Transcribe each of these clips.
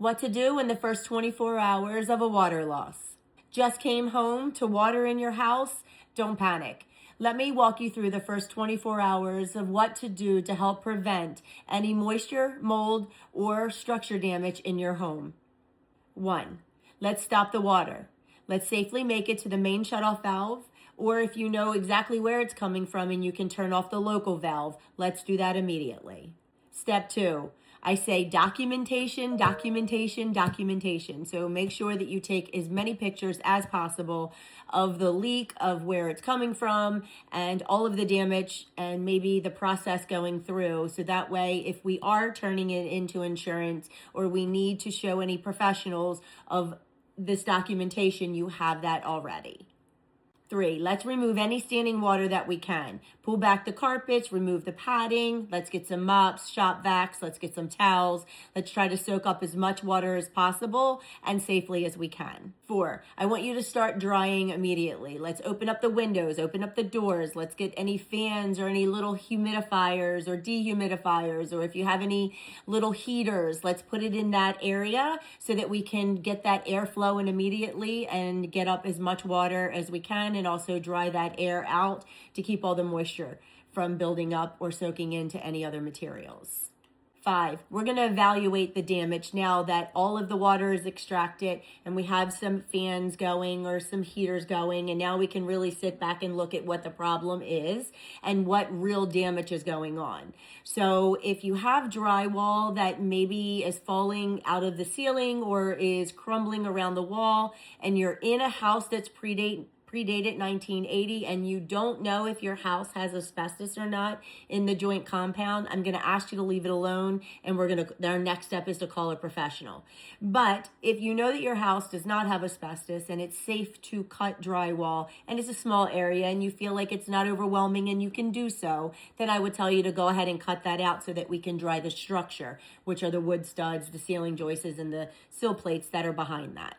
What to do in the first 24 hours of a water loss. Just came home to water in your house? Don't panic. Let me walk you through the first 24 hours of what to do to help prevent any moisture, mold, or structure damage in your home. 1. Let's stop the water. Let's safely make it to the main shutoff valve, or if you know exactly where it's coming from and you can turn off the local valve, let's do that immediately. Step 2. I say documentation, documentation, documentation. So make sure that you take as many pictures as possible of the leak, of where it's coming from, and all of the damage, and maybe the process going through. So that way, if we are turning it into insurance or we need to show any professionals of this documentation, you have that already. 3, let's remove any standing water that we can. Pull back the carpets, remove the padding. Let's get some mops, shop vacs. Let's get some towels. Let's try to soak up as much water as possible and safely as we can. 4, I want you to start drying immediately. Let's open up the windows, open up the doors. Let's get any fans or any little humidifiers or dehumidifiers, or if you have any little heaters, let's put it in that area so that we can get that air flowing immediately and get up as much water as we can, and also dry that air out to keep all the moisture from building up or soaking into any other materials. 5, we're going to evaluate the damage now that all of the water is extracted and we have some fans going or some heaters going, and now we can really sit back and look at what the problem is and what real damage is going on. So if you have drywall that maybe is falling out of the ceiling or is crumbling around the wall, and you're in a house that's predated 1980 and you don't know if your house has asbestos or not in the joint compound, I'm going to ask you to leave it alone, and our next step is to call a professional. But if you know that your house does not have asbestos and it's safe to cut drywall and it's a small area and you feel like it's not overwhelming and you can do so, then I would tell you to go ahead and cut that out so that we can dry the structure, which are the wood studs, the ceiling joists, and the sill plates that are behind that.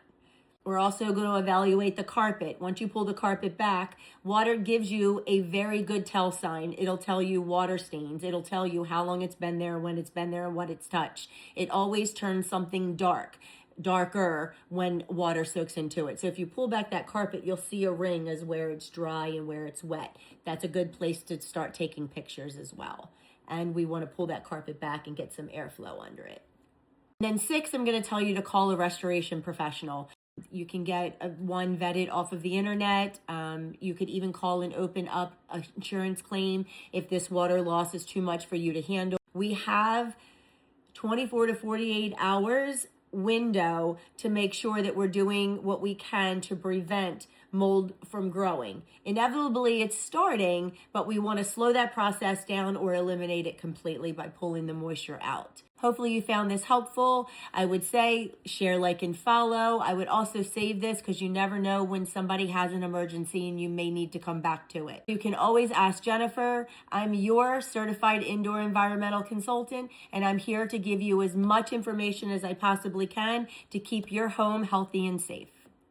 We're also going to evaluate the carpet. Once you pull the carpet back, water gives you a very good tell sign. It'll tell you water stains. It'll tell you how long it's been there, when it's been there, and what it's touched. It always turns something darker when water soaks into it. So if you pull back that carpet, you'll see a ring as where it's dry and where it's wet. That's a good place to start taking pictures as well. And we want to pull that carpet back and get some airflow under it. And then 6, I'm going to tell you to call a restoration professional. You can get one vetted off of the internet. You could even call and open up an insurance claim if this water loss is too much for you to handle. We have 24 to 48 hours window to make sure that we're doing what we can to prevent mold from growing. Inevitably, it's starting, but we want to slow that process down or eliminate it completely by pulling the moisture out. Hopefully you found this helpful. I would say share, like, and follow. I would also save this because you never know when somebody has an emergency and you may need to come back to it. You can always ask Jennifer. I'm your certified indoor environmental consultant, and I'm here to give you as much information as I possibly can to keep your home healthy and safe.